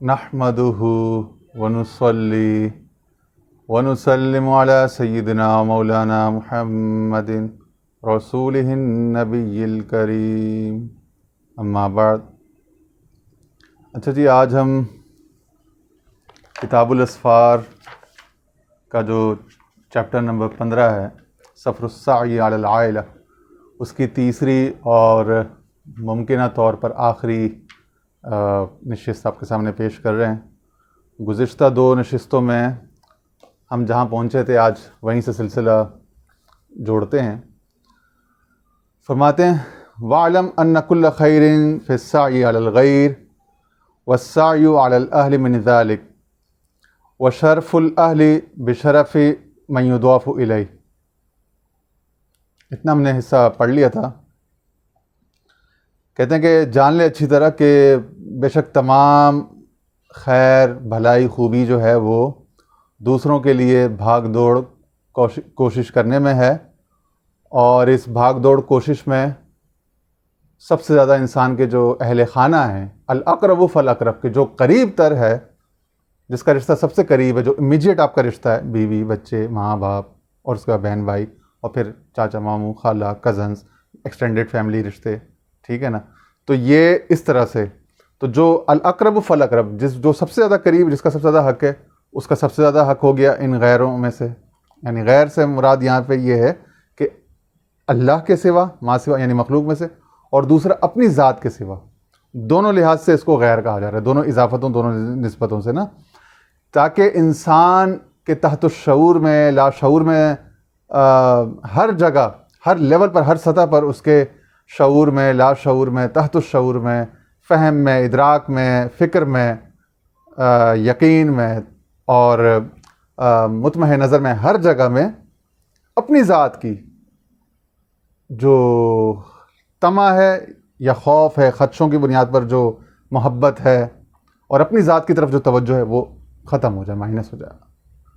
نحمده ونصلي ونسلم على سيدنا مولانا محمد رسوله النبي الكريم اما بعد۔ اچھا جی، آج ہم کتاب الاسفار کا جو چیپٹر نمبر 15 ہے، سفر السعی علی العائلہ، اس کی تیسری اور ممکنہ طور پر آخری نشست آپ کے سامنے پیش کر رہے ہیں۔ گزشتہ 2 نشستوں میں ہم جہاں پہنچے تھے آج وہیں سے سلسلہ جوڑتے ہیں۔ فرماتے ہیں وَاعْلَمْ أَنَّ كُلَّ خَيْرٍ فِي السَّعْيِ عَلَى الْغَيْرِ وَالسَّعْيُ عَلَى الْأَهْلِ مِنْ ذَلِكَ وَشَرْفُ الْأَهْلِ بِشَرَفِ مَنْ يُضَافُ إِلَيْهِ۔ اتنا ہم نے حصہ پڑھ لیا تھا۔ کہتے ہیں کہ جان لے اچھی طرح کہ بے شک تمام خیر بھلائی خوبی جو ہے وہ دوسروں کے لیے بھاگ دوڑ کوشش کرنے میں ہے، اور اس بھاگ دوڑ کوشش میں سب سے زیادہ انسان کے جو اہل خانہ ہیں، الاقرب فالاقرب، کہ جو قریب تر ہے، جس کا رشتہ سب سے قریب ہے، جو امیجیٹ آپ کا رشتہ ہے، بیوی، بچے، ماں باپ، اور اس کا بہن بھائی، اور پھر چاچا ماموں، خالہ، کزنز، ایکسٹینڈیڈ فیملی رشتے، ٹھیک ہے نا۔ تو یہ اس طرح سے، تو جو الاقرب فالاقرب، جو سب سے زیادہ قریب، جس کا سب سے زیادہ حق ہے، اس کا سب سے زیادہ حق ہو گیا ان غیروں میں سے۔ یعنی غیر سے مراد یہاں پہ یہ ہے کہ اللہ کے سوا، ما سوا یعنی مخلوق میں سے، اور دوسرا اپنی ذات کے سوا، دونوں لحاظ سے اس کو غیر کہا جا رہا ہے، دونوں اضافتوں، دونوں نسبتوں سے نا، تاکہ انسان کے تحت الشعور میں، لاشعور میں، ہر جگہ، ہر لیول پر، ہر سطح پر اس کے شعور میں، لاشعور میں، تحت الشعور میں، فہم میں، ادراک میں، فکر میں، یقین میں، اور مطمئن نظر میں، ہر جگہ میں اپنی ذات کی جو طمع ہے یا خوف ہے، خدشوں کی بنیاد پر جو محبت ہے، اور اپنی ذات کی طرف جو توجہ ہے، وہ ختم ہو جائے، مائنس ہو جائے۔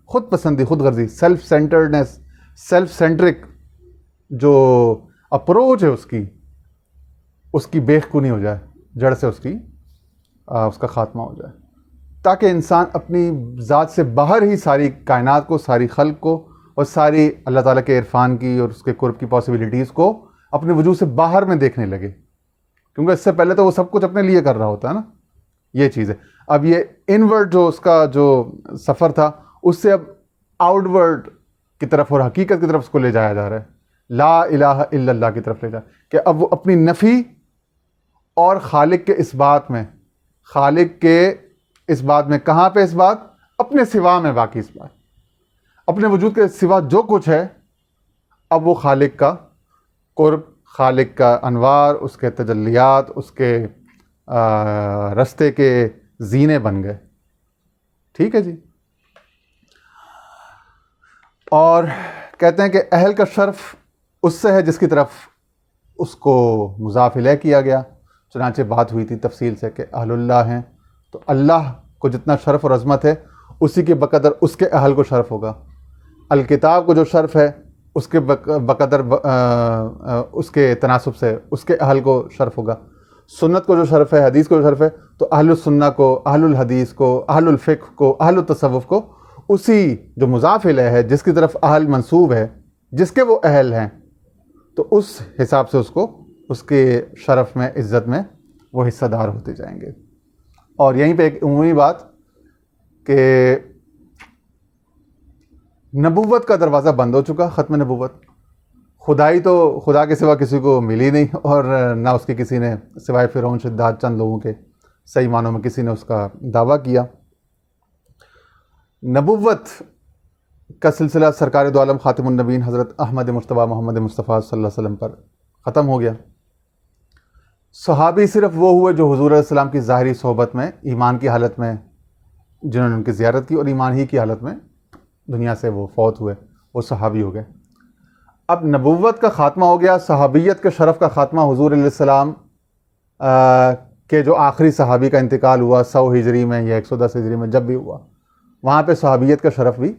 خود پسندی، خود غرضی، سیلف سینٹرڈنس، سیلف سینٹرک جو اپروچ ہے اس کی بیخ-کنی ہو جائے، جڑ سے اس کا خاتمہ ہو جائے، تاکہ انسان اپنی ذات سے باہر ہی ساری کائنات کو، ساری خلق کو، اور ساری اللہ تعالیٰ کے عرفان کی اور اس کے قرب کی پاسبلٹیز کو اپنے وجود سے باہر میں دیکھنے لگے، کیونکہ اس سے پہلے تو وہ سب کچھ اپنے لیے کر رہا ہوتا ہے نا۔ یہ چیز ہے۔ اب یہ انورڈ جو اس کا جو سفر تھا، اس سے اب آؤٹ ورڈ کی طرف اور حقیقت کی طرف اس کو لے جایا جا رہا ہے، لا الہ الا اللہ کی طرف لے جایا، کہ اب وہ اپنی نفی اور خالق کے اس بات میں، خالق کے اس بات میں، کہاں پہ اس بات؟ اپنے سوا میں باقی اس بات، اپنے وجود کے سوا جو کچھ ہے، اب وہ خالق کا قرب، خالق کا انوار، اس کے تجلیات، اس کے رستے کے زینے بن گئے۔ ٹھیک ہے جی۔ اور کہتے ہیں کہ اہل کا شرف اس سے ہے جس کی طرف اس کو مضاف الیہ کیا گیا۔ چنانچہ بات ہوئی تھی تفصیل سے کہ اہل اللہ ہیں، تو اللہ کو جتنا شرف اور عظمت ہے، اسی کے بقدر اس کے اہل کو شرف ہوگا۔ الکتاب کو جو شرف ہے، اس کے بقدر اس کے تناسب سے اس کے اہل کو شرف ہوگا۔ سنت کو جو شرف ہے، حدیث کو جو شرف ہے، تو اہل السنہ کو، اہل الحدیث کو، اہل الفقہ کو، اہل التصوف کو، اسی جو مضاف الیہ ہے، جس کی طرف اہل منسوب ہے، جس کے وہ اہل ہیں، تو اس حساب سے اس کو، اس کے شرف میں، عزت میں وہ حصہ دار ہوتے جائیں گے۔ اور یہیں پہ ایک عمومی بات کہ نبوت کا دروازہ بند ہو چکا، ختم نبوت، خدائی تو خدا کے سوا کسی کو ملی نہیں، اور نہ اس کی کسی نے، سوائے فرعون، شداد، چند لوگوں کے صحیح معنوں میں کسی نے اس کا دعویٰ کیا۔ نبوت کا سلسلہ سرکار دو عالم خاتم النبیین حضرت احمد مجتبیٰ محمد مصطفیٰ صلی اللہ علیہ وسلم پر ختم ہو گیا۔ صحابی صرف وہ ہوئے جو حضور علیہ السلام کی ظاہری صحبت میں، ایمان کی حالت میں، جنہوں نے ان کی زیارت کی، اور ایمان ہی کی حالت میں دنیا سے وہ فوت ہوئے، وہ صحابی ہو گئے۔ اب نبوت کا خاتمہ ہو گیا، صحابیت کے شرف کا خاتمہ حضور علیہ السلام کے جو آخری صحابی کا انتقال ہوا 100 ہجری میں یا 110 ہجری میں، جب بھی ہوا، وہاں پہ صحابیت کا شرف بھی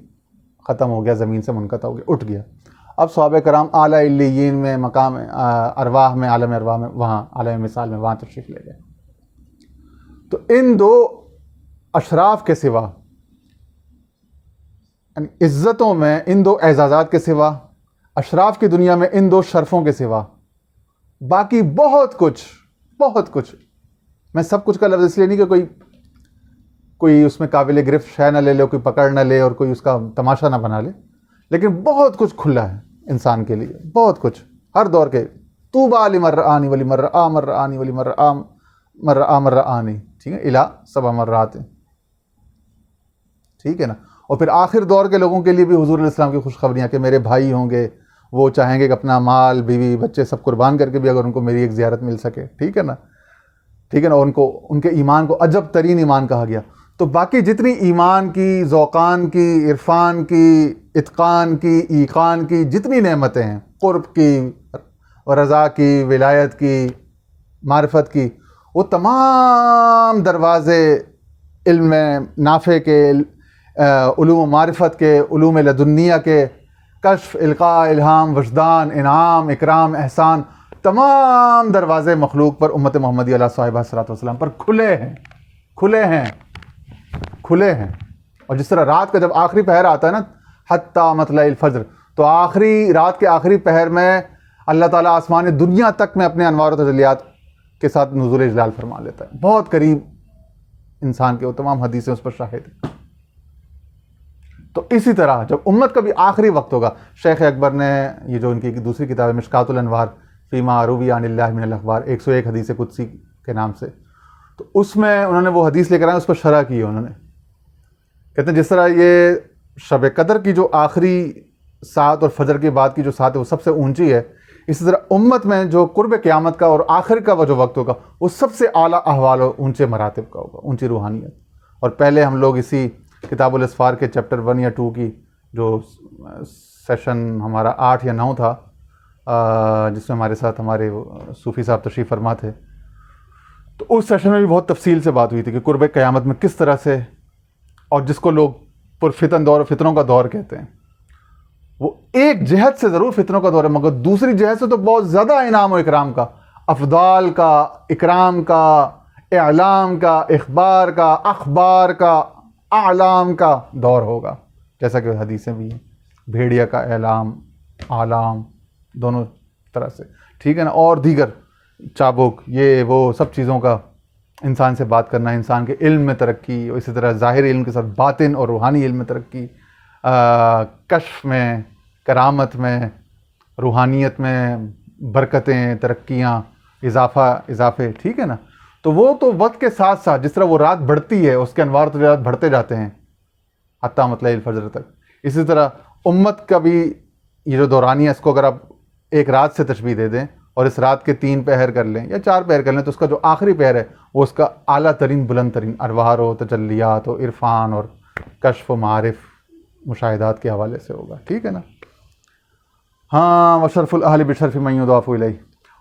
ختم ہو گیا، زمین سے منقطع ہو گیا، اٹھ گیا۔ اب صحابہ کرام اعلیٰ علیین میں، مقام ارواح میں، عالم ارواح میں، وہاں عالم مثال میں، وہاں تشریف لے گئے۔ تو ان دو اشراف کے سوا، یعنی عزتوں میں ان دو اعزازات کے سوا، اشراف کی دنیا میں ان دو شرفوں کے سوا باقی بہت کچھ، میں سب کچھ کا لفظ اس لیے نہیں کہ کوئی اس میں قابل گرفت شے نہ لے لے، کوئی پکڑ نہ لے اور کوئی اس کا تماشا نہ بنا لے، لیکن بہت کچھ کھلا ہے انسان کے لیے، بہت کچھ ہر دور کے. طوبیٰ لمن رآنی ولمن رآ من رآنی ولمن رآ من رآنی، ٹھیک ہے، الی 7 مرات، ٹھیک ہے نا. اور پھر آخر دور کے لوگوں کے لیے بھی حضور علیہ السلام کی خوشخبریاں کہ میرے بھائی ہوں گے، وہ چاہیں گے کہ اپنا مال بیوی بچے سب قربان کر کے بھی اگر ان کو میری ایک زیارت مل سکے، ٹھیک ہے نا، ان کے ایمان کو عجب ترین ایمان کہا گیا. تو باقی جتنی ایمان کی، ذوقان کی، عرفان کی، اتقان کی، ایقان کی جتنی نعمتیں ہیں، قرب کی، رضا کی، ولایت کی، معرفت کی، وہ تمام دروازے علم نافع کے، علوم و معرفت کے، علوم لدنیہ کے، کشف، القاء، الہام، وجدان، انعام، اکرام، احسان، تمام دروازے مخلوق پر، امت محمدی علیہ صاحبہ صلاۃ والسلام پر کھلے ہیں. اور جس طرح رات کا جب آخری پہر آتا ہے نا، حتی مطلع الفجر، تو رات کے آخری پہر میں اللہ تعالیٰ آسمان دنیا تک میں اپنے انوار و تجلیات کے ساتھ نزول جلال فرما لیتا ہے، بہت قریب انسان کے، وہ تمام حدیثیں اس پر شاہد ہیں. تو اسی طرح جب امت کا بھی آخری وقت ہوگا، شیخ اکبر نے یہ جو ان کی دوسری کتاب ہے مشکات الانوار فیما روی عن اللہ من الاخبار، 101 حدیث قدسی کے نام سے، تو اس میں انہوں نے وہ حدیث لے کر آئے، اس پر شرح کی ہے انہوں نے. کہتے ہیں جس طرح یہ شب قدر کی جو آخری ساعت اور فجر کے بعد کی جو ساعت ہے وہ سب سے اونچی ہے، اسی طرح امت میں جو قرب قیامت کا اور آخر کا وہ جو وقت ہوگا وہ سب سے اعلیٰ احوال اور اونچے مراتب کا ہوگا، اونچی روحانیت. اور پہلے ہم لوگ اسی کتاب الاسفار کے چیپٹر 1 یا 2 کی جو سیشن ہمارا 8 یا 9 تھا، جس میں ہمارے ساتھ ہمارے صوفی صاحب تشریف فرما تھے، تو اس سیشن میں بھی بہت تفصیل سے بات ہوئی تھی کہ قرب قیامت میں کس طرح سے، اور جس کو لوگ پرفتن دور، فتنوں کا دور کہتے ہیں، وہ ایک جہت سے ضرور فتنوں کا دور ہے، مگر دوسری جہت سے تو بہت زیادہ انعام و اکرام کا، افضال کا، اکرام کا، اعلام کا، اخبار کا، اخبار کا، اعلام کا دور ہوگا. جیسا کہ حدیثیں بھی ہیں، بھیڑیا کا اعلام، اعلام، دونوں طرح سے، ٹھیک ہے نا. اور دیگر چابک، یہ وہ سب چیزوں کا انسان سے بات کرنا، انسان کے علم میں ترقی، اور اسی طرح ظاہری علم کے ساتھ باطن اور روحانی علم میں ترقی، کشف میں، کرامت میں، روحانیت میں برکتیں، ترقیاں، اضافے، ٹھیک ہے نا. تو وہ تو وقت کے ساتھ ساتھ جس طرح وہ رات بڑھتی ہے اس کے انوار تجلیات بڑھتے جاتے ہیں حتی مطلع الفجر تک، اسی طرح امت کا بھی یہ جو دورانیہ، اس کو اگر آپ ایک رات سے تشبیہ دے دیں اور اس رات کے 3 پہر کر لیں یا 4 پہر کر لیں، تو اس کا جو آخری پہر ہے وہ اس کا اعلیٰ ترین، بلند ترین انوار و تجلیات و عرفان اور کشف و معارف، مشاہدات کے حوالے سے ہوگا، ٹھیک ہے نا. ہاں، وشرف الاہل بشرف من یضاف الیہ،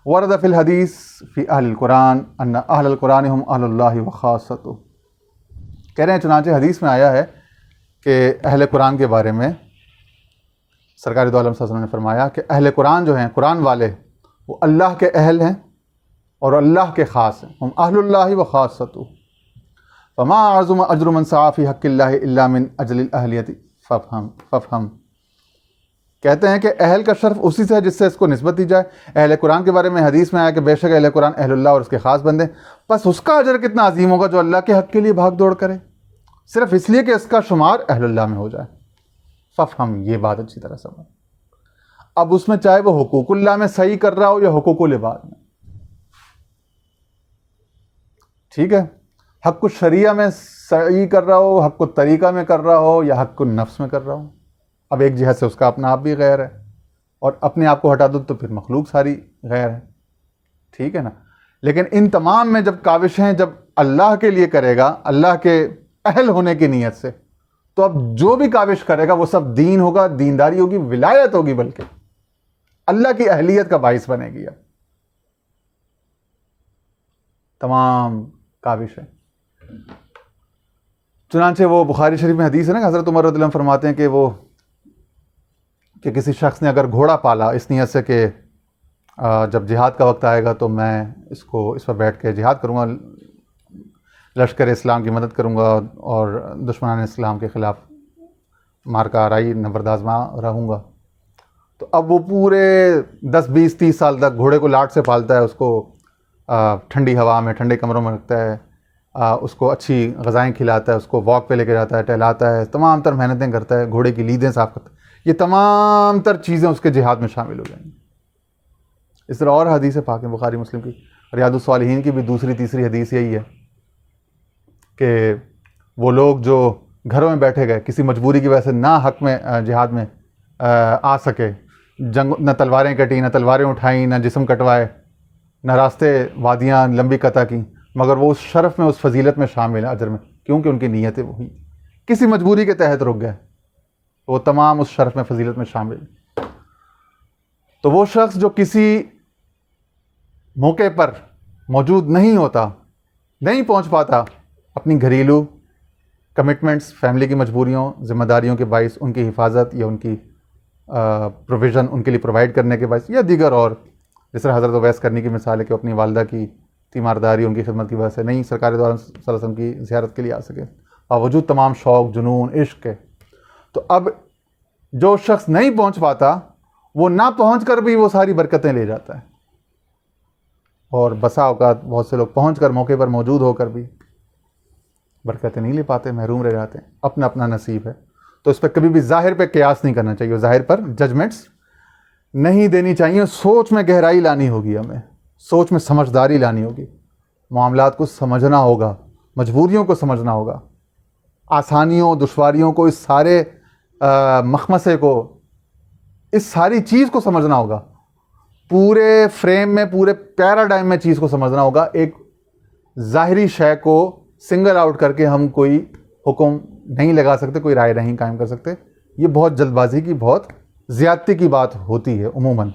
ورد فی الحدیث فی اہل القرآن ان اہل القرآن ہم اہل اللہ وخاصتہ. کہہ رہے ہیں چنانچہ حدیث میں آیا ہے کہ اہل قرآن کے بارے میں سرکار دو عالم صلی اللہ علیہ وسلم نے فرمایا کہ اہل قرآن جو ہیں، قرآن والے، وہ اللہ کے اہل ہیں اور اللہ کے خاص ہیں، ہم اہل اللہ وخاصتہ. فما اعظم اجر من سعی فی حق اللہ الا من اجل الاہلیت فافہم. کہتے ہیں کہ اہل کا شرف اسی سے ہے جس سے اس کو نسبت دی جائے. اہل قرآن کے بارے میں حدیث میں آیا کہ بے شک اہل قرآن اہل اللہ اور اس کے خاص بندے، بس اس کا اجر کتنا عظیم ہوگا جو اللہ کے حق کے لیے بھاگ دوڑ کرے، صرف اس لیے کہ اس کا شمار اہل اللہ میں ہو جائے. فافہم، یہ بات اچھی طرح سمجھ. اب اس میں چاہے وہ حقوق اللہ میں صحیح کر رہا ہو یا حقوق العباد میں، ٹھیک ہے، حق الشریعہ میں صحیح کر رہا ہو، حق الطریقہ میں کر رہا ہو یا حق النفس میں کر رہا ہو. اب ایک جہت سے اس کا اپنا آپ بھی غیر ہے، اور اپنے آپ کو ہٹا دو تو پھر مخلوق ساری غیر ہے، ٹھیک ہے نا. لیکن ان تمام میں جب کاوشیں جب اللہ کے لیے کرے گا، اللہ کے اہل ہونے کی نیت سے، تو اب جو بھی کاوش کرے گا وہ سب دین ہوگا، دینداری ہوگی، ولایت ہوگی، بلکہ اللہ کی اہلیت کا باعث بنے گی. اب تمام کاوش ہے. چنانچہ وہ بخاری شریف میں حدیث ہے نا کہ حضرت عمر رضی اللہ عنہ فرماتے ہیں کہ کسی شخص نے اگر گھوڑا پالا اس نیت سے کہ جب جہاد کا وقت آئے گا تو میں اس پر بیٹھ کے جہاد کروں گا، لشکر اسلام کی مدد کروں گا اور دشمنان اسلام کے خلاف مارکا آرائی نبردازماں رہوں گا. تو اب وہ پورے 10 20 30 سال تک گھوڑے کو لاٹ سے پالتا ہے, اس کو ٹھنڈی ہوا میں ٹھنڈے کمروں میں رکھتا ہے, اس کو اچھی غذائیں کھلاتا ہے, اس کو واک پہ لے کے جاتا ہے, ٹہلاتا ہے, تمام تر محنتیں کرتا ہے, گھوڑے کی لیدیں صاف کرتا ہے. یہ تمام تر چیزیں اس کے جہاد میں شامل ہو جائیں گی. اس طرح اور حدیث پاک ہیں بخاری مسلم کی, ریاض الصالحین کی بھی دوسری تیسری حدیث یہی ہے کہ وہ لوگ جو گھروں میں بیٹھے گئے, کسی مجبوری کی وجہ سے نہ حق میں جہاد میں آ سکے, جنگ نہ تلواریں کٹیں, نہ تلواریں اٹھائیں, نہ جسم کٹوائے, نہ راستے وادیاں لمبی قطع کی, مگر وہ اس شرف میں اس فضیلت میں شامل ہیں, اجر میں, کیونکہ ان کی نیتیں وہی کسی مجبوری کے تحت رک گئے, وہ تمام اس شرف میں فضیلت میں شامل. تو وہ شخص جو کسی موقع پر موجود نہیں ہوتا, نہیں پہنچ پاتا, اپنی گھریلو کمٹمنٹس, فیملی کی مجبوریوں, ذمہ داریوں کے باعث ان کی حفاظت یا ان کی پروویژن ان کے لیے پرووائڈ کرنے کے باعث, یا دیگر اور, جس طرح حضرت اویس کرنی کی مثال ہے کہ اپنی والدہ کی تیمارداری ان کی خدمت کی وجہ سے نہیں سرکار دو عالم صلی اللہ علیہ وسلم کی زیارت کے لیے آ سکے, باوجود تمام شوق, جنون, عشق کے. تو اب جو شخص نہیں پہنچ پاتا وہ نہ پہنچ کر بھی وہ ساری برکتیں لے جاتا ہے, اور بسا اوقات بہت سے لوگ پہنچ کر موقع پر موجود ہو کر بھی برکتیں نہیں لے پاتے, محروم رہ جاتے ہیں. اپنا اپنا نصیب ہے. تو اس پہ کبھی بھی ظاہر پہ قیاس نہیں کرنا چاہیے, ظاہر پر ججمنٹس نہیں دینی چاہیے. سوچ میں گہرائی لانی ہوگی, ہمیں سوچ میں سمجھداری لانی ہوگی, معاملات کو سمجھنا ہوگا, مجبوریوں کو سمجھنا ہوگا, آسانیوں دشواریوں کو, اس سارے مخمسے کو, اس ساری چیز کو سمجھنا ہوگا, پورے فریم میں, پورے پیراڈائم میں چیز کو سمجھنا ہوگا. ایک ظاہری شے کو سنگل آؤٹ کر کے ہم کوئی حکم نہیں لگا سکتے, کوئی رائے نہیں قائم کر سکتے. یہ بہت جلد بازی کی, بہت زیادتی کی بات ہوتی ہے عموماً.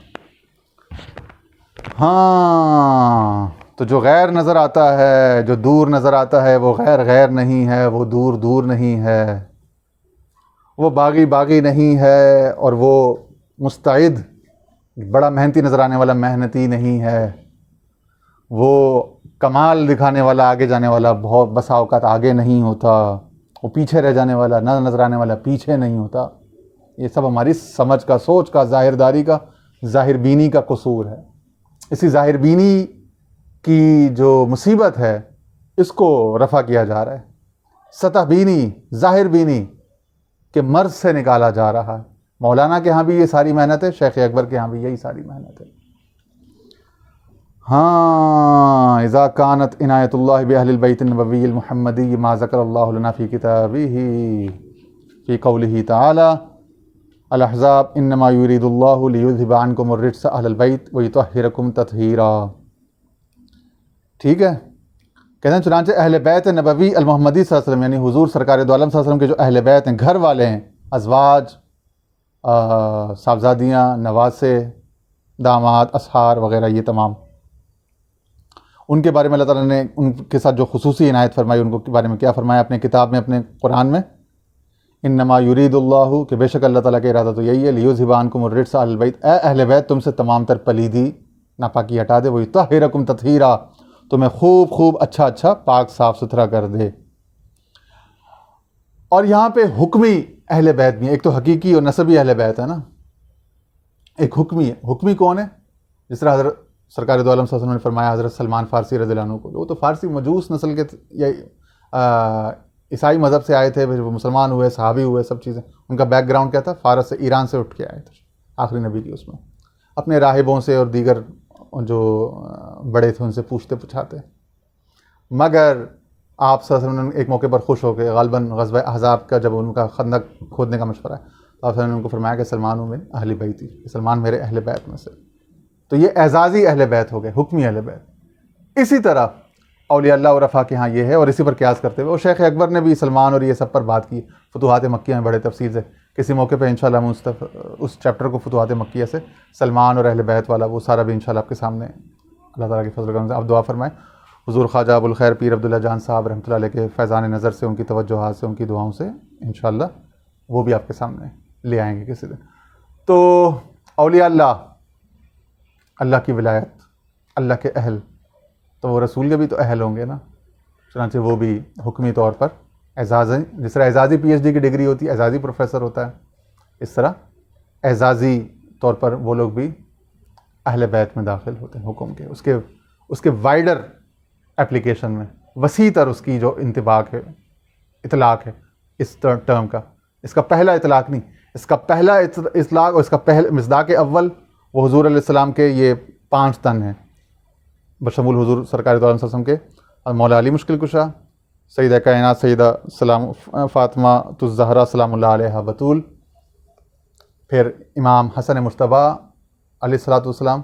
ہاں, تو جو غیر نظر آتا ہے, جو دور نظر آتا ہے, وہ غیر نہیں ہے, وہ دور نہیں ہے, وہ باغی نہیں ہے, اور وہ مستعد بڑا محنتی نظر آنے والا محنتی نہیں ہے, وہ کمال دکھانے والا, آگے جانے والا بہت بسا اوقات آگے نہیں ہوتا, وہ پیچھے رہ جانے والا, نہ نظر آنے والا پیچھے نہیں ہوتا. یہ سب ہماری سمجھ کا, سوچ کا, ظاہرداری کا, ظاہر بینی کا قصور ہے. اسی ظاہر بینی کی جو مصیبت ہے اس کو رفع کیا جا رہا ہے. سطح بینی, ظاہر بینی کے مرض سے نکالا جا رہا ہے. مولانا کے ہاں بھی یہ ساری محنت ہے, شیخ اکبر کے ہاں بھی یہی ساری محنت ہے. ہاں, اذا کانت عنایت اللہ باہل البیت النبوی المحمدی ما ذکر اللہ لنا فی کتابہ فی قولہ تعالی الاحزاب انما یرید اللہ لیذھب عنکم الرجس اہل البیت ویطہرکم تطہیرا. ٹھیک ہے, کہتے ہیں چنانچہ اہل بیت نبوی المحمدی صلی اللہ علیہ وسلم, یعنی حضور سرکار دو عالم صلی اللہ علیہ وسلم کے جو اہل بیت ہیں, گھر والے ہیں, ازواج, صاحبزادیاں, نواسے, داماد, اصہار وغیرہ, یہ تمام, ان کے بارے میں اللہ تعالیٰ نے ان کے ساتھ جو خصوصی عنایت فرمائی, ان کے بارے میں کیا فرمایا اپنے کتاب میں, اپنے قرآن میں, انما یرید اللہ, کہ بے شک اللہ تعالیٰ کا ارادہ تو یہی ہے, لیذھب عنکم الرجس اہل البیت, اے اہل بیت تم سے تمام تر پلیدی ناپاکی ہٹا دے, ویطہرکم تطہیرا, تمہیں خوب اچھا پاک صاف ستھرا کر دے. اور یہاں پہ حکمی اہل بیت بھی, ایک تو حقیقی اور نسبی اہل بیت ہے نا, ایک حکمی ہے. حکمی کون ہے؟ جس طرح حضرت سرکار دو عالم صلی اللہ علیہ وسلم نے فرمایا حضرت سلمان فارسی رضی اللہ عنہ کو, وہ تو فارسی مجوس نسل کے یا عیسائی مذہب سے آئے تھے, پھر وہ مسلمان ہوئے, صحابی ہوئے, سب چیزیں. ان کا بیک گراؤنڈ کیا تھا؟ فارس سے, ایران سے اٹھ کے آئے تھے آخری نبی کی اس میں, اپنے راہبوں سے اور دیگر جو بڑے تھے ان سے پوچھتے پوچھاتے. مگر آپ صلی اللہ علیہ وسلم نے ایک موقع پر خوش ہو کے, غالباً غزوہ احزاب کا جب ان کا خندق کھودنے کا مشورہ ہے, تو آپ صلی اللہ علیہ وسلم نے ان کو فرمایا کہ سلمان ہوں میں اہل بیتی, سلمان میرے اہل بیت میں سے. تو یہ اعزازی اہل بیت ہو گئے, حکمی اہل بیت. اسی طرح اولیاء اللہ اور رفا کے ہاں یہ ہے, اور اسی پر قیاس کرتے ہوئے, اور شیخ اکبر نے بھی سلمان اور یہ سب پر بات کی فتوحات مکیہ میں بڑے تفصیل سے. کسی موقع پہ انشاءاللہ ہم اس چیپٹر کو فتوحات مکیہ سے, سلمان اور اہل بیت والا, وہ سارا بھی انشاءاللہ آپ کے سامنے اللہ تعالیٰ کے فضل و کرم سے. آپ دعا فرمائیں حضور خواجہ ابو الخیر پیر عبداللہ جان صاحب رحمۃ اللہ علیہ کے فیضان نظر سے, ان کی توجہات سے, ان کی دعاؤں سے انشاءاللہ وہ بھی آپ کے سامنے لے آئیں گے کسی دن. تو اولیاء اللہ, اللہ کی ولایت, اللہ کے اہل, تو وہ رسول کے بھی تو اہل ہوں گے نا. چنانچہ وہ بھی حکمی طور پر اعزازی، جس طرح اعزازی پی ایچ ڈی کی ڈگری ہوتی ہے، اعزازی پروفیسر ہوتا ہے، اس طرح اعزازی طور پر وہ لوگ بھی اہل بیت میں داخل ہوتے ہیں حکم کے، اس کے وائڈر اپلیکیشن میں، وسیع تر اس کی جو اطلاق ہے اس ٹرم کا، اس کا پہلا اطلاق نہیں، اس کا پہلا اطلاق اور اس کا پہلا مصداق اول وہ حضور علیہ السلام کے یہ 5 تن ہیں، بشمول حضور سرکار دو عالم صلی اللہ علیہ وسلم کے، مولا علی مشکل کشا، سیدہ کائنات سیدہ فاطمہ الزہرا سلام اللہ علیہ بطول، پھر امام حسن مجتبیٰ علیہ الصلوۃ والسلام،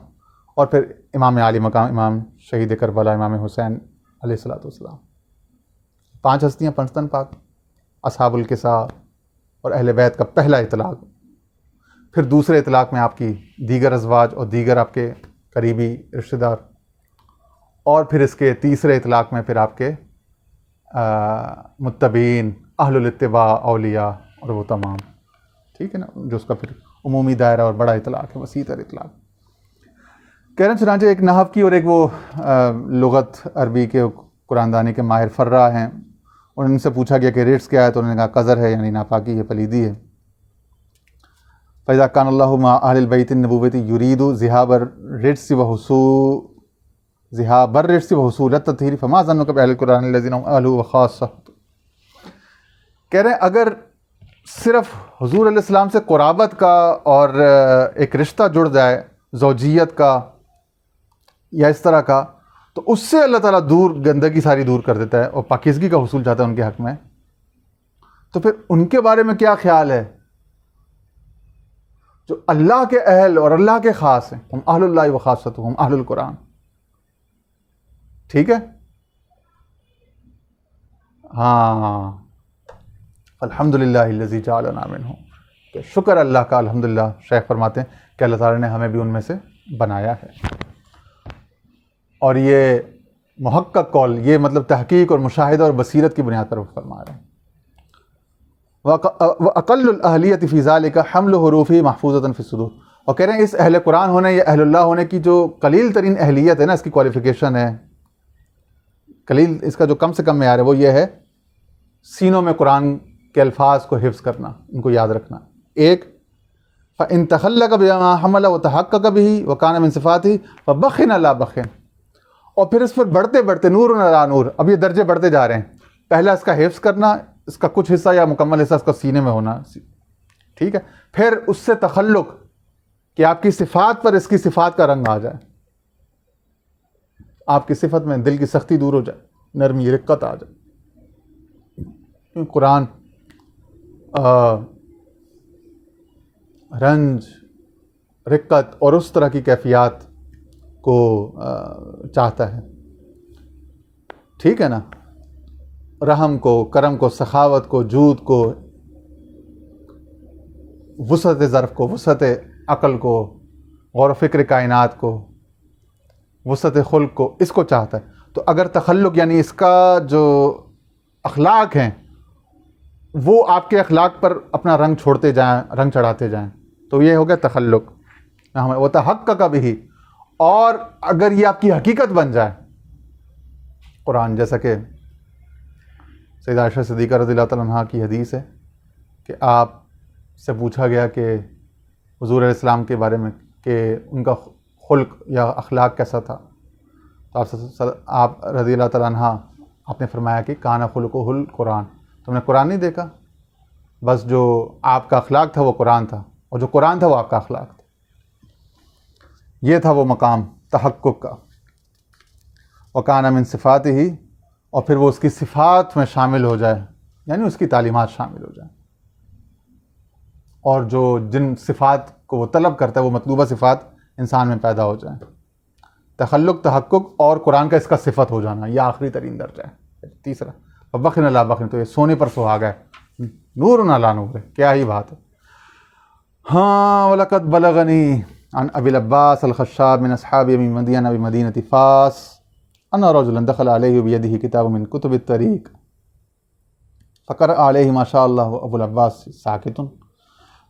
اور پھر امام عالی مقام امام شہید کربلا امام حسین علیہ الصلوۃ والسلام۔ 5 ہستیاں، 5 تن پاک، اصحاب الکساء اور اہل بیت کا پہلا اطلاق۔ پھر دوسرے اطلاق میں آپ کی دیگر ازواج اور دیگر آپ کے قریبی رشتہ دار، اور پھر اس کے تیسرے اطلاق میں پھر آپ کے متبعین، اہل الاتباع، اولیاء اور وہ تمام، ٹھیک ہے نا، جو اس کا پھر عمومی دائرہ اور بڑا اطلاق ہے، وسیع تر اطلاق۔ کہہ رہے ہیں چنانچہ ایک نحو کی اور ایک وہ لغت عربی کے قرآن دانی کے ماہر فرا ہیں، اور ان سے پوچھا گیا کہ ریٹس کیا ہے، تو انہوں نے کہا قذر ہے، یعنی ناپاکی ہے، پلیدی ہے۔ فَإِذَا كَانَ اللَّهُ مَعَ أَهْلِ الْبَيْتِ النُّبُوَّةِ يُرِيدُ ذِهَابَ الرِّجْسِ وَحُصُولَ التَّطْهِيرِ فَمَا ظَنُّكَ بِأَهْلِ الْقُرْآنِ الَّذِينَ هُمْ أَهْلُهُ وَخَاصَّتُهُ۔ کہہ رہے ہیں اگر صرف حضور علیہ السلام سے قرابت کا اور ایک رشتہ جڑ جائے، زوجیت کا یا اس طرح کا، تو اس سے اللہ تعالیٰ گندگی ساری دور کر دیتا ہے اور پاکیزگی کا حصول چاہتا ہے ان کے حق میں، تو پھر ان کے بارے میں کیا خیال ہے جو اللہ کے اہل اور اللہ کے خاص ہیں؟ ہم اہل اللہ و خاصۃ، ہم اہل القرآن، ٹھیک ہے؟ ہاں، الحمدللہ الذی جعلنا منہم، کہ شکر اللہ کا، الحمدللہ شیخ فرماتے ہیں کہ اللہ تعالیٰ نے ہمیں بھی ان میں سے بنایا ہے۔ اور یہ محقق قول، یہ مطلب تحقیق اور مشاہدہ اور بصیرت کی بنیاد پر وہ فرما رہے ہیں۔ وَأَقَلُّ الْأَهْلِيَّةِ فِي ذَلِكَ حَمْلُ حُرُوفِهِ مَحْفُوظَةً فِي الصُّدُورِ، اور کہہ رہے ہیں اس اہل قرآن ہونے یا اہل اللہ ہونے کی جو قلیل ترین اہلیت ہے نا، اس کی کوالیفیکیشن ہے، قلیل اس کا جو کم سے کم معیار ہے وہ یہ ہے سینوں میں قرآن کے الفاظ کو حفظ کرنا، ان کو یاد رکھنا۔ ایک فَإِن تَخَلَّقَ بِمَا حَمَلَ وَتَحَقَّقَ بِهِ وَكَانَ مِن صِفَاتِهِ فَبَخِّنَ لَا بَخِّنَ، اور پھر اس پر بڑھتے بڑھتے نور علی نور، اب یہ درجے بڑھتے جا رہے ہیں۔ پہلا اس کا حفظ کرنا، اس کا کچھ حصہ یا مکمل حصہ اس کا سینے میں ہونا، ٹھیک ہے؟ پھر اس سے تخلق، کہ آپ کی صفات پر اس کی صفات کا رنگ آ جائے، آپ کی صفت میں دل کی سختی دور ہو جائے، نرمی رقت آ جائے۔ قرآن رنج، رقت اور اس طرح کی کیفیات کو چاہتا ہے، ٹھیک ہے نا، رحم کو، کرم کو، سخاوت کو، جود کو، وسعت ظرف کو، وسعت عقل کو، غور و فکر کائنات کو، وسعت خلق کو، اس کو چاہتا ہے۔ تو اگر تخلق یعنی اس کا جو اخلاق ہیں وہ آپ کے اخلاق پر اپنا رنگ چھوڑتے جائیں، رنگ چڑھاتے جائیں، تو یہ ہو گیا تخلق۔ وہ تحقق کا بھی، اور اگر یہ آپ کی حقیقت بن جائے قرآن، جیسا کہ سیدہ عائشہ صدیقہ رضی اللہ تعالیٰ عنہا کی حدیث ہے کہ آپ سے پوچھا گیا کہ حضور علیہ السلام کے بارے میں کہ ان کا خلق یا اخلاق کیسا تھا، تو آپ رضی اللہ تعالیٰ عنہ آپ نے فرمایا کہ کان خلقہ القرآن، تم نے قرآن نہیں دیکھا، بس جو آپ کا اخلاق تھا وہ قرآن تھا، اور جو قرآن تھا وہ آپ کا اخلاق تھا۔ یہ تھا وہ مقام تحقق کا۔ وَكَانَ مِن صِفَاتِهِ، اور پھر وہ اس کی صفات میں شامل ہو جائے، یعنی اس کی تعلیمات شامل ہو جائیں، اور جو جن صفات کو وہ طلب کرتا ہے وہ مطلوبہ صفات انسان میں پیدا ہو جائیں۔ تخلق، تحقق اور قرآن کا اس کا صفت ہو جانا، یہ آخری ترین درجہ ہے۔ تیسرا فَبَخِّنَ لَا بَخِّنَ، تو یہ سونے پر سہاگا ہے، نور علی نور ہے، کیا ہی بات ہے۔ ہاں، وَلَقَدْ بَلَغَنِي عن ابی العباس الخشاب من اصحاب ابی مدینہ بمدینۃ فاس ان رجلا دخل علیہ بیدہ کتاب من کتب الطریق فقرأ علیہ ما شاء اللہ ابو العباس ساکت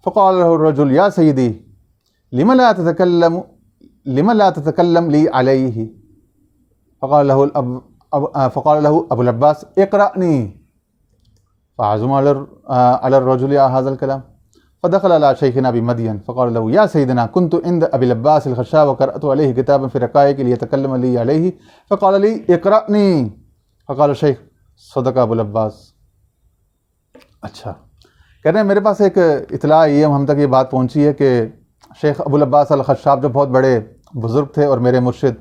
فقال له الرجل یا سیدی لم لا تتکلم لی علیہ فقال له الاب فقال له ابو العباس اقرأني فعزم على الرجل هذا الكلام فدخل على شيخنا بمدين فقال له يا سيدنا كنت عند ابي العباس الخشاب وقرأت عليه كتابا في رقائق ليتكلم لي عليه فقال لي اقرأني فقال الشيخ صدق ابو العباس. اچھا کہہ رہے ہیں میرے پاس ایک اطلاع آئی ہے، ہم تک یہ بات پہنچی ہے کہ شیخ ابو العباس الخشاب جو بہت بڑے بزرگ تھے اور میرے مرشد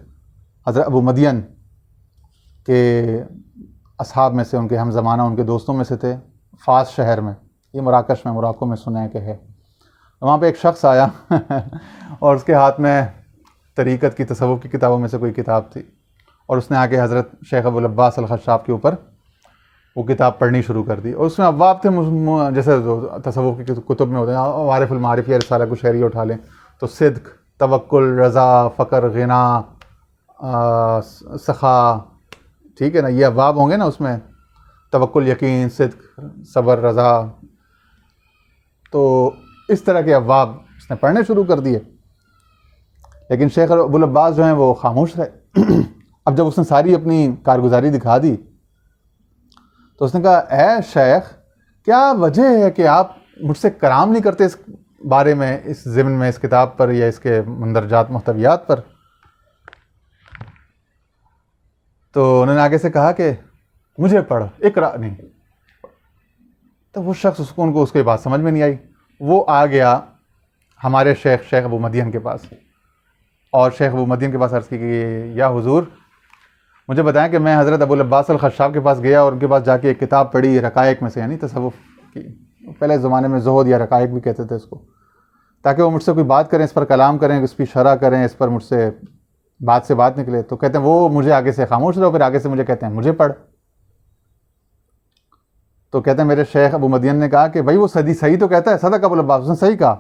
حضرت ابو مدین کے اصحاب میں سے، ان کے ہم زمانہ، ان کے دوستوں میں سے تھے، فاس شہر میں، یہ مراکش میں، مراکو میں سنا ہے کہ ہے. وہاں پہ ایک شخص آیا اور اس کے ہاتھ میں طریقت کی، تصوف کی کتابوں میں سے کوئی کتاب تھی، اور اس نے آ کے حضرت شیخ ابو العباس الخشاب کے اوپر وہ کتاب پڑھنی شروع کر دی. اور اس میں ابواب تھے جیسے تصوف کی کتب میں ہوتے ہیں، عارف المعارف یا رسالہ کشیری اٹھا لیں تو صدق، توکل، رضا، فقر، غنا، سخا، ٹھیک ہے نا، یہ ابواب ہوں گے نا اس میں، توکل، یقین، صدق، صبر، رضا. تو اس طرح کے ابواب اس نے پڑھنے شروع کر دیے. لیکن شیخ ابو العباس جو ہیں وہ خاموش رہے. اب جب اس نے ساری اپنی کارگزاری دکھا دی تو اس نے کہا اے شیخ، کیا وجہ ہے کہ آپ مجھ سے کلام نہیں کرتے اس بارے میں، اس ضمن میں، اس کتاب پر یا اس کے مندرجات محتویات پر؟ تو انہوں نے آگے سے کہا کہ مجھے پڑھ، اقرا نہیں. تو وہ شخص ان کو اس کی بات سمجھ میں نہیں آئی. وہ آ گیا ہمارے شیخ ابو مدین کے پاس، اور شیخ ابو مدین کے پاس عرض کی کہ یا حضور مجھے بتائیں کہ میں حضرت ابو العباس الخشاب کے پاس گیا اور ان کے پاس جا کے ایک کتاب پڑھی رقائق میں سے، یعنی تصوف کی، پہلے زمانے میں زہد یا رقائق بھی کہتے تھے اس کو، تاکہ وہ مجھ سے کوئی بات کریں، اس پر کلام کریں، اس کی شرح کریں، اس پر مجھ سے بات نکلے. تو کہتے ہیں وہ مجھے آگے سے خاموش رہو، پھر آگے سے مجھے کہتے ہیں مجھے پڑھ. تو کہتے ہیں میرے شیخ ابو مدین نے کہا کہ بھائی وہ صحیح تو کہتا ہے، صدق ابو العباس، اس نے صحیح کہا،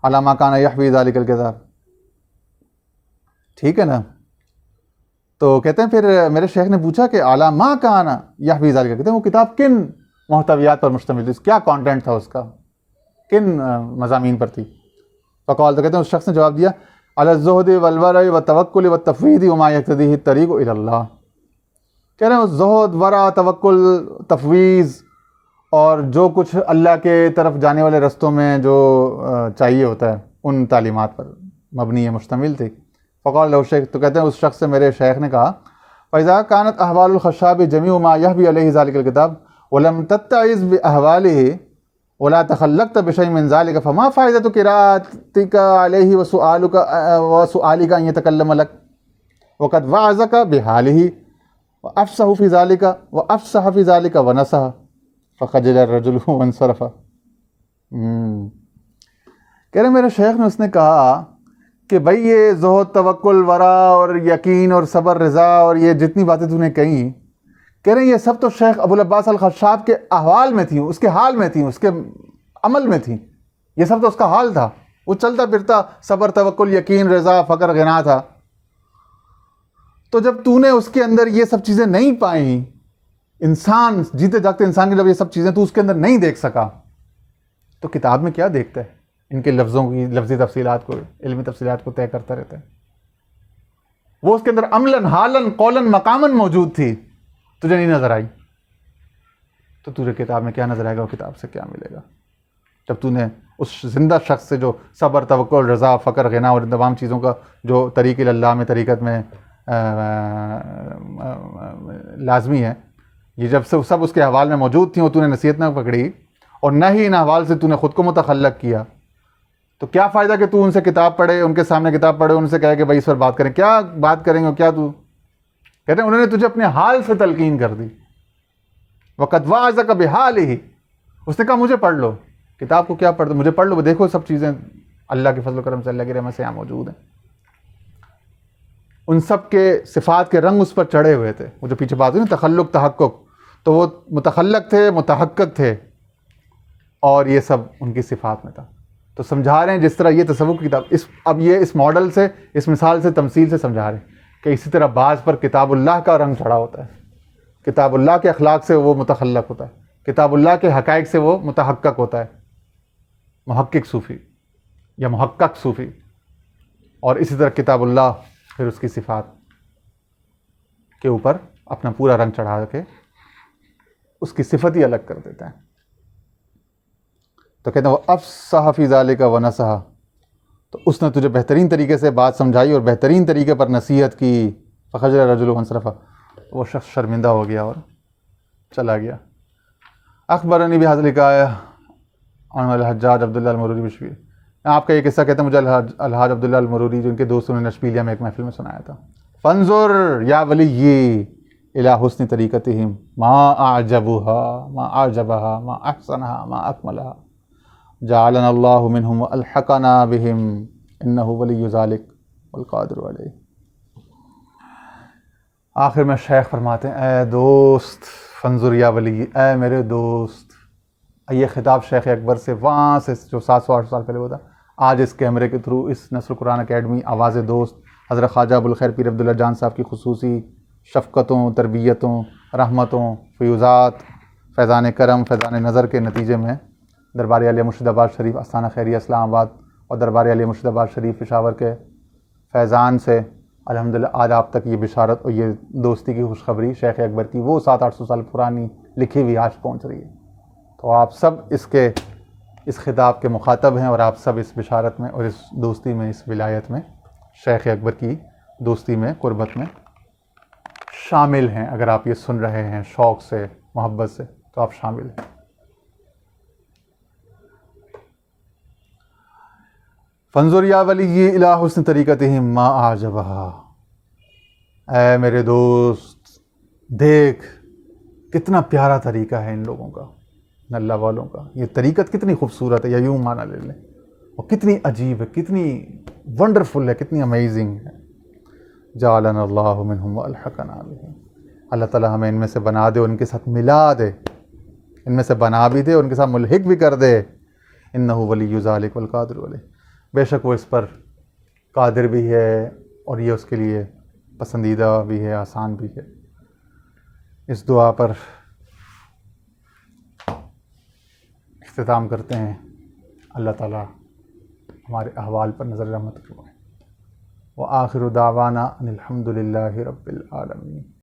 علی ما کان یحوی ذلک الکتاب، ٹھیک ہے نا. تو کہتے ہیں پھر میرے شیخ نے پوچھا کہ اعلیٰ ما کان یحوی ذلک، کہتے ہیں وہ کتاب کن محتویات پر مشتمل تھی، کیا کانٹینٹ تھا اس کا، کن مضامین پر تھی؟ فقال، تو کہتے ہیں اس شخص نے جواب دیا علی الزہد والورع والتوکل والتفویض وما یقتضیہ الطریق الی اللہ. کہہ رہے ہیں زہد، ورع، توکل، تفویض اور جو کچھ اللہ کے طرف جانے والے رستوں میں جو چاہیے ہوتا ہے ان تعلیمات پر مبنی ہے، مشتمل تھی. فقال له الشیخ، تو کہتے ہیں اس شخص سے میرے شیخ نے کہا فَإِذَا كَانَتْ أَحْوَالُ الْخَشَّابِ جَمِيعُ مَا يَحْوِي عَلَيْهِ ذَلِكَ الْكِتَابُ وَلَمْ تَتَّعِظْ بِأَحْوَالِهِ وَلَا تَخَلَّقْتَ بِشَيْءٍ مِّن ذَلِكَ فَمَا فَائِدَةُ قِرَاءَتِكَ عَلَيْهِ وَسُؤَالِكَ أَن يَتَكَلَّمَ لَكَ وَقَدْ وَعَظَكَ بِحَالِهِ وَأَفْصَحَ فِي ذَلِكَ وَنَصَحَ فَخَجِلَ الرَّجُلُ وَانصَرَفَ. کہہ رہے میرے شیخ نے اس نے کہا کہ بھائی یہ زہد، توکل، ورع اور یقین اور صبر، رضا اور یہ جتنی باتیں تو نے کہیں، کہہ رہے ہیں یہ سب تو شیخ ابو العباس الخشاب کے احوال میں تھیں، اس کے حال میں تھیں، اس کے عمل میں تھیں، یہ سب تو اس کا حال تھا، وہ چلتا پھرتا صبر، توکل، یقین، رضا، فقر، غنا تھا. تو جب تو نے اس کے اندر یہ سب چیزیں نہیں پائیں، انسان، جیتے جاگتے انسان کی جب یہ سب چیزیں تو اس کے اندر نہیں دیکھ سکا، تو کتاب میں کیا دیکھتا ہے؟ ان کے لفظوں کی لفظی تفصیلات کو، علمی تفصیلات کو طے کرتا رہتا ہے. وہ اس کے اندر عملاً، حالاً، قولاً، مقاماً موجود تھی، تجھے نہیں نظر آئی، تو تجھے کتاب میں کیا نظر آئے گا، وہ کتاب سے کیا ملے گا؟ جب تو نے اس زندہ شخص سے جو صبر، توکل، رضا، فقر، غنا اور ان تمام چیزوں کا جو طریق اللہ میں، طریقت میں لازمی ہے، یہ جب سے سب اس کے احوال میں موجود تھیں اور تو نے نصیحت نہ پکڑی اور نہ ہی ان احوال سے تو نے خود کو متخلق کیا، تو کیا فائدہ کہ تو ان سے کتاب پڑھے، ان کے سامنے کتاب پڑھے، ان سے کہے کہ بھائی اس پر بات کریں، کیا بات کریں گے؟ کیا تو کہتے ہیں انہوں نے تجھے اپنے حال سے تلقین کر دی. وَقَدْ وَعَظَكَ بِحَالِهِ، اس نے کہا مجھے پڑھ لو، کتاب کو کیا پڑھ دو، مجھے پڑھ لو، دیکھو سب چیزیں اللہ کے فضل و کرم سے، اللہ کی رحمت سے یہاں موجود ہیں. ان سب کے صفات کے رنگ اس پر چڑھے ہوئے تھے. وہ جو پیچھے بات ہوئی نا تخلق، تحقق، تو وہ متخلق تھے، متحقق تھے، اور یہ سب ان کی صفات میں تھا. تو سمجھا رہے ہیں جس طرح یہ تصوف کی کتاب، اب یہ اس ماڈل سے، اس مثال سے، تمثیل سے سمجھا رہے ہیں کہ اسی طرح بعض پر کتاب اللہ کا رنگ چڑھا ہوتا ہے، کتاب اللہ کے اخلاق سے وہ متخلق ہوتا ہے، کتاب اللہ کے حقائق سے وہ متحقق ہوتا ہے، محقق صوفی یا محقق صوفی. اور اسی طرح کتاب اللہ پھر اس کی صفات کے اوپر اپنا پورا رنگ چڑھا کے اس کی صفت ہی الگ کر دیتے ہیں. تو کہتے ہیں وہ افصح فی ذالک و نصح، تو اس نے تجھے بہترین طریقے سے بات سمجھائی اور بہترین طریقے پر نصیحت کی. فخجل الرجل وانصرف، وہ شخص شرمندہ ہو گیا اور چلا گیا. اخبرنی بہذا الحکایہ عن الحجاج عبداللہ المروری بشبیل، آپ کا یہ قصہ کہتے ہیں مجھے الحاج عبداللہ المروری جو ان کے دوستوں نے نشبیلیہ میں ایک محفل میں سنایا تھا. فانظر یا ولی الی حسن طریقتہم ما اعجبها ما اعجبها ما احسنها ما اکملها جعلنا اللہ منہم والحقنا بہم انہ ولی ذلک والقادر علیہ. آخر میں شیخ فرماتے ہیں اے دوست، فانظر یا ولی، اے میرے دوست. یہ خطاب شیخ اکبر سے وہاں سے جو 700-800 سال پہلے ہوا تھا، آج اس کیمرے کے تھرو اس نصر قرآن اکیڈمی آواز دوست حضرت خواجہ ابوالخیر پیر عبداللہ جان صاحب کی خصوصی شفقتوں، تربیتوں، رحمتوں، فیوزات، فیضان کرم، فیضان نظر کے نتیجے میں دربار عالیہ مرشد آباد شریف آستانہ خیریہ اسلام آباد اور دربار عالیہ مرشد آباد شریف پشاور کے فیضان سے الحمدللہ آج آپ تک یہ بشارت اور یہ دوستی کی خوشخبری شیخ اکبر کی وہ 700-800 سال پرانی لکھی ہوئی آج پہنچ رہی ہے. تو آپ سب اس خطاب کے مخاطب ہیں اور آپ سب اس بشارت میں اور اس دوستی میں، اس ولایت میں، شیخ اکبر کی دوستی میں، قربت میں شامل ہیں. اگر آپ یہ سن رہے ہیں شوق سے، محبت سے، تو آپ شامل ہیں. فانظر یا ولی الی حسن طریقتہم ما اعجبہا، اے میرے دوست دیکھ کتنا پیارا طریقہ ہے ان لوگوں کا، اللہ والوں کا. یہ طریقت کتنی خوبصورت ہے، یا یوں معنی لے لیں، اور کتنی عجیب ہے، کتنی ونڈرفل ہے، کتنی امیزنگ ہے. جعلنا اللہ منہم والحقنا بہم، اللہ تعالیٰ ہمیں ان میں سے بنا دے اور ان کے ساتھ ملا دے، ان میں سے بنا بھی دے اور ان کے ساتھ ملحق بھی کر دے. انہ ولی ذلک والقادر علیہ، بے شک وہ اس پر قادر بھی ہے اور یہ اس کے لیے پسندیدہ بھی ہے، آسان بھی ہے. اس دعا پر اختتام کرتے ہیں. اللہ تعالیٰ ہمارے احوال پر نظر رحمت فرمائے. وآخر دعوانا ان الحمد للہ رب العالمین.